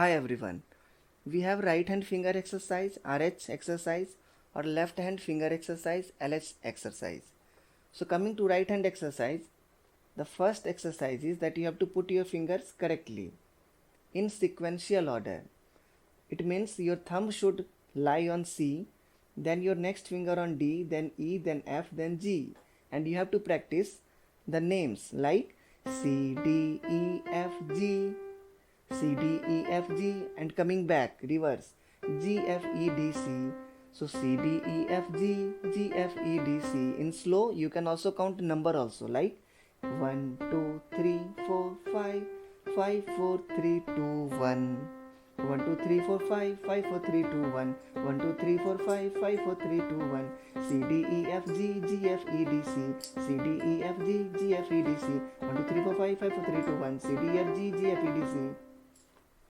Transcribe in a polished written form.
Hi everyone. We have right hand finger exercise, RH exercise, or left hand finger exercise, LH exercise. So coming to right hand exercise, the first exercise is that you have to put your fingers correctly in sequential order. It means your thumb should lie on C, then your next finger on D, then E, then F, then G. And you have to practice the names like C, D, E, F, G, C, D, E, F, G, and coming back, reverse, G, F, E, D, C. So C, D, E, F, G, G, F, E, D, C. In slow, you can also count number also like 1, 2, 3, 4, 5, 5, 4, 3, 2, 1. 1, 2, 3, 4, 5, 5, 4, 3, 2, 1. 1, 2, 3, 4, 5, 5, 4, 3, 2, 1. C, D, E, F, G, G, F, E, D, C. C, D, E, F, G, G, F, E, D, C. 1, 2, 3, 4, 5, 5, 4, 3, 2, 1. C, D, F, G, G, F, E, D, C.